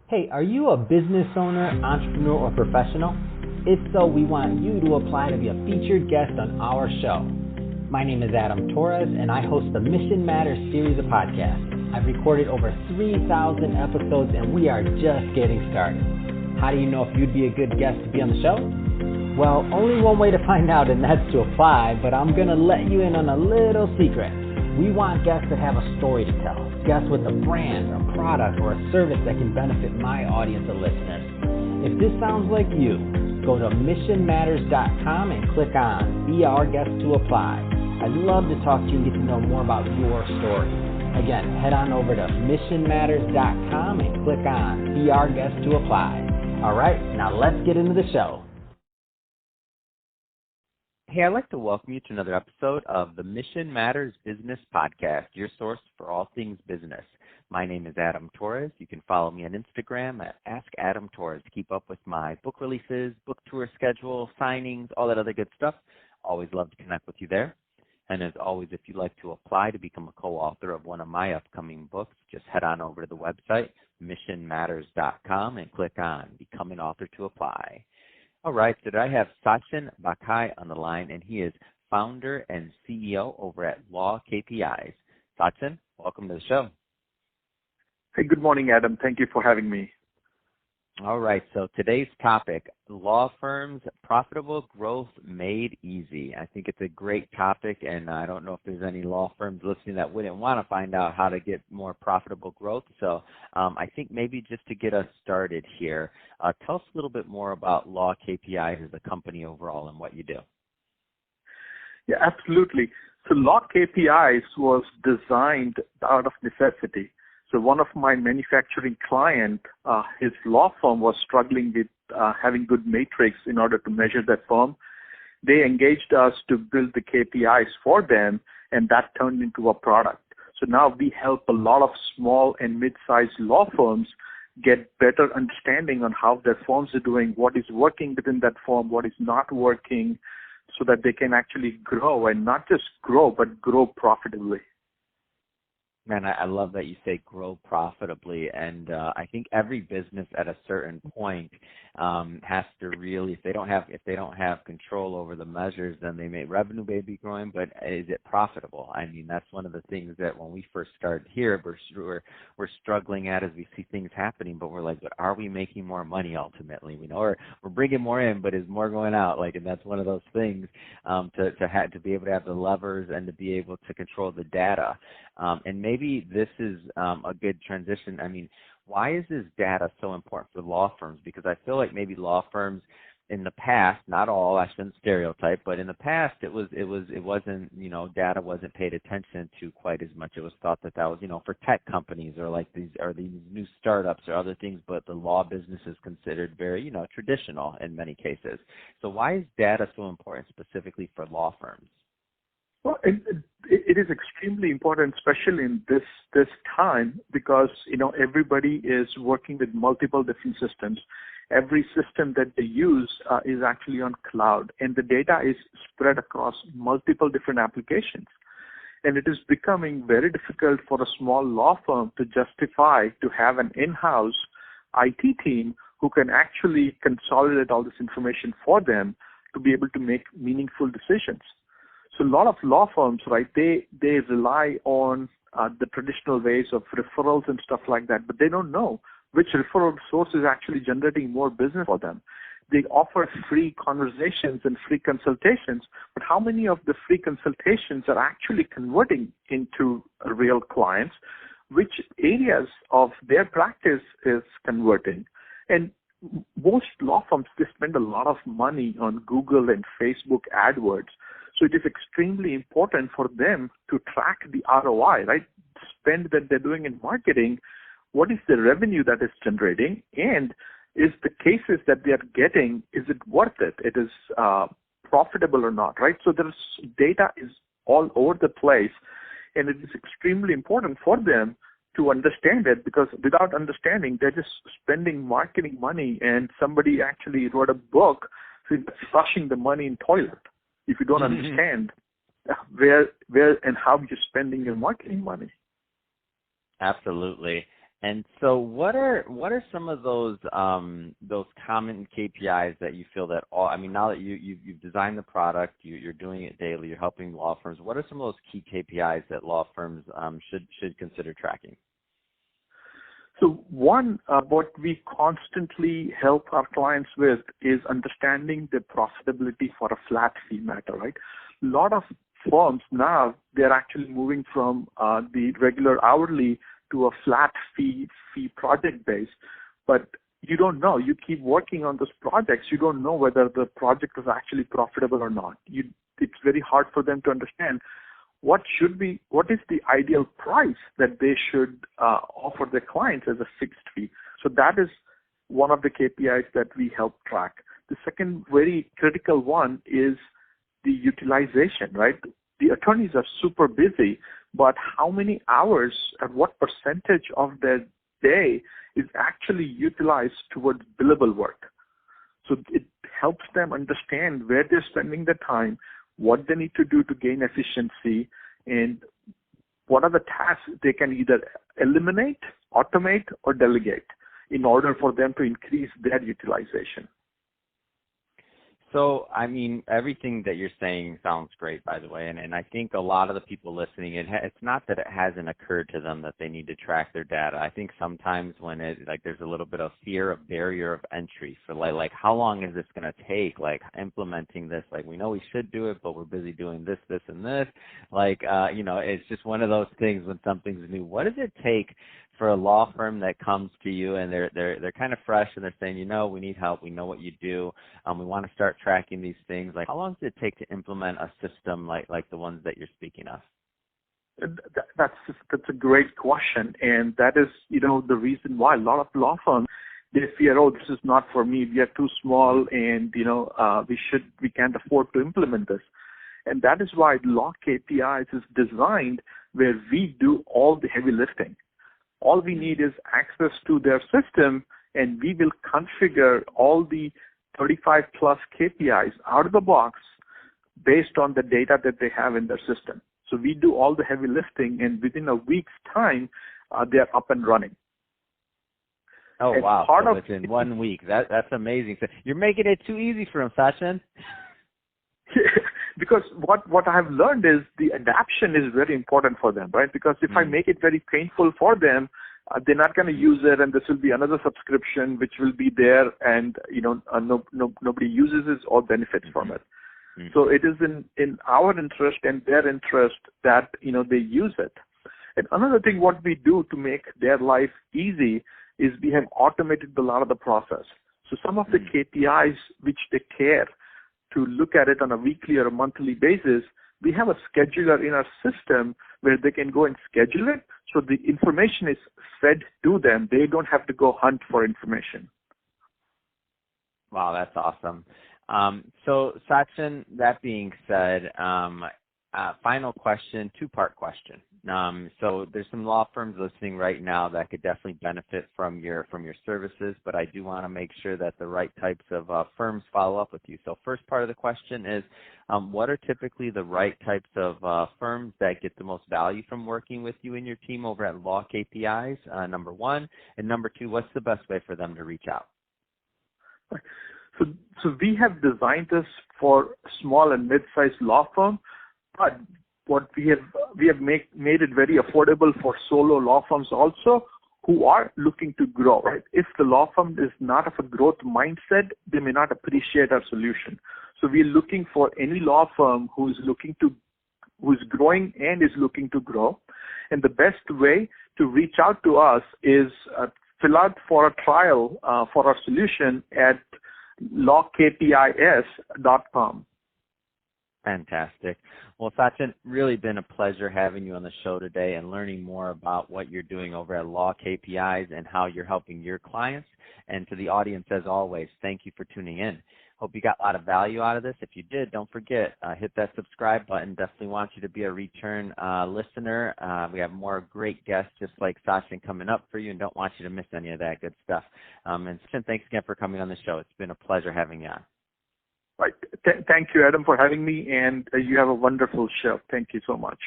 Hey, are you a business owner, entrepreneur, or professional? If so, we want you to apply to be a featured guest on our show. My name is Adam Torres, and I host the Mission Matters series of podcasts. I've recorded over 3,000 episodes, and we are just getting started. How do you know if you'd be a good guest to be on the show? Well, only one way to find out, and that's to apply, but I'm going to let you in on a little secret. We want guests that have a story to tell, guests with a brand, a product, or a service that can benefit my audience of listeners. If this sounds like you, go to missionmatters.com and click on Be Our Guest to apply. I'd love to talk to you and get to know more about your story. Again, head on over to missionmatters.com and click on Be Our Guest to apply. All right, now let's get into the show. Hey, I'd like to welcome you to another episode of the Mission Matters Business Podcast, your source for all things business. My name is Adam Torres. You can follow me on Instagram at AskAdamTorres to keep up with my book releases, book tour schedule, signings, all that other good stuff. Always love to connect with you there. And as always, if you'd like to apply to become a co-author of one of my upcoming books, just head on over to the website, missionmatters.com, and click on Become an Author to apply. All right, so today I have Sachin Bakhai on the line, and he is founder and CEO over at LawKPIs. Sachin, welcome to the show. Hey, good morning, Adam. Thank you for having me. All right, so today's topic, law firms, profitable growth made easy. I think it's a great topic, and I don't know if there's any law firms listening that wouldn't want to find out how to get more profitable growth. So I think maybe just to get us started here, tell us a little bit more about LawKPIs as a company overall and what you do. Yeah, absolutely. So LawKPIs was designed out of necessity. So one of my manufacturing client, his law firm was struggling with having good metrics in order to measure that firm. They engaged us to build the KPIs for them, and that turned into a product. So now we help a lot of small and mid-sized law firms get better understanding on how their firms are doing, what is working within that firm, what is not working, so that they can actually grow, and not just grow, but grow profitably. Man, I love that you say grow profitably, and I think every business at a certain point has to really, if they don't have control over the measures, then revenue may be growing, but is it profitable? I mean, that's one of the things that when we first started here, we're struggling at as we see things happening, but we're like, but are we making more money ultimately? We know we're bringing more in, but is more going out? Like, and that's one of those things to be able to have the levers and to be able to control the data, and maybe this is a good transition. I mean, why is this data so important for law firms? Because I feel like maybe law firms in the past, not all, I shouldn't stereotype, but in the past it wasn't, data wasn't paid attention to quite as much. It was thought that was, for tech companies or like these new startups or other things, but the law business is considered very, traditional in many cases. So why is data so important specifically for law firms? Well, it is extremely important, especially in this time, because everybody is working with multiple different systems. Every system that they use is actually on cloud, and the data is spread across multiple different applications. And it is becoming very difficult for a small law firm to justify to have an in-house IT team who can actually consolidate all this information for them to be able to make meaningful decisions. So a lot of law firms, right, they rely on the traditional ways of referrals and stuff like that, but they don't know which referral source is actually generating more business for them. They offer free conversations and free consultations, but how many of the free consultations are actually converting into real clients? Which areas of their practice is converting? And most law firms, they spend a lot of money on Google and Facebook AdWords. So it is extremely important for them to track the ROI, right? Spend that they're doing in marketing. What is the revenue that is generating? And is the cases that they are getting, is it worth it? It is profitable or not, right? So there's data is all over the place, and it is extremely important for them to understand it, because without understanding, they're just spending marketing money, and somebody actually wrote a book flushing the money in toilet. If you don't understand where and how you're spending your marketing money. Absolutely. And so, what are some of those common KPIs that you feel that all? I mean, now that you've designed the product, you're doing it daily, you're helping law firms. What are some of those key KPIs that law firms should consider tracking? So one, what we constantly help our clients with is understanding the profitability for a flat fee matter, right? A lot of firms now, they're actually moving from the regular hourly to a flat fee project base. But you don't know. You keep working on those projects. You don't know whether the project is actually profitable or not. It's very hard for them to understand what is the ideal price that they should offer their clients as a fixed fee. So that is one of the KPIs that we help track. The second very critical one is the utilization, right? The attorneys are super busy, but how many hours and what percentage of their day is actually utilized towards billable work? So it helps them understand where they're spending their time, what they need to do to gain efficiency, and what are the tasks they can either eliminate, automate, or delegate in order for them to increase their utilization. So, I mean, everything that you're saying sounds great, by the way, and I think a lot of the people listening, it's not that it hasn't occurred to them that they need to track their data. I think sometimes when there's a little bit of fear, a barrier of entry for like how long is this going to take, like implementing this, like we know we should do it, but we're busy doing this, and this, it's just one of those things when something's new. What does it take for a law firm that comes to you and they're kind of fresh and they're saying, we need help, we know what you do, we want to start tracking these things. Like, how long does it take to implement a system like the ones that you're speaking of? That's a great question, and that is the reason why a lot of law firms, they fear, this is not for me, we are too small, and we can't afford to implement this. And that is why LawKPIs is designed where we do all the heavy lifting. All we need is access to their system, and we will configure all the 35 plus KPIs out of the box based on the data that they have in their system. So we do all the heavy lifting, and within a week's time, they're up and running. Oh, and wow. So within 1 week. That's amazing. So you're making it too easy for them, Sachin. Because what I have learned is the adaptation is very important for them, right? Because if I make it very painful for them, they're not going to use it, and this will be another subscription which will be there, and nobody uses it or benefits from it. Mm-hmm. So it is in our interest and their interest that they use it. And another thing what we do to make their life easy is we have automated a lot of the process. So some of the KPIs which they care to look at it on a weekly or a monthly basis, we have a scheduler in our system where they can go and schedule it, so the information is fed to them. They don't have to go hunt for information. Wow, that's awesome. So, Sachin, that being said, final question, two-part question. So there's some law firms listening right now that could definitely benefit from your services, but I do want to make sure that the right types of firms follow up with you. So first part of the question is, what are typically the right types of firms that get the most value from working with you and your team over at LawKPIs, number one, and number two, what's the best way for them to reach out? So we have designed this for small and mid-sized law firms, but what we have made it very affordable for solo law firms also who are looking to grow, right? If the law firm is not of a growth mindset, they may not appreciate our solution. So we're looking for any law firm who's growing and is looking to grow. And the best way to reach out to us is fill out for a trial for our solution at lawkpis.com. Fantastic. Well, Sachin, really been a pleasure having you on the show today and learning more about what you're doing over at LawKPIs and how you're helping your clients. And to the audience, as always, thank you for tuning in. Hope you got a lot of value out of this. If you did, don't forget, hit that subscribe button. Definitely want you to be a return listener. We have more great guests just like Sachin coming up for you, and don't want you to miss any of that good stuff. And Sachin, thanks again for coming on the show. It's been a pleasure having you on. Right. Thank you, Adam, for having me, and you have a wonderful show. Thank you so much.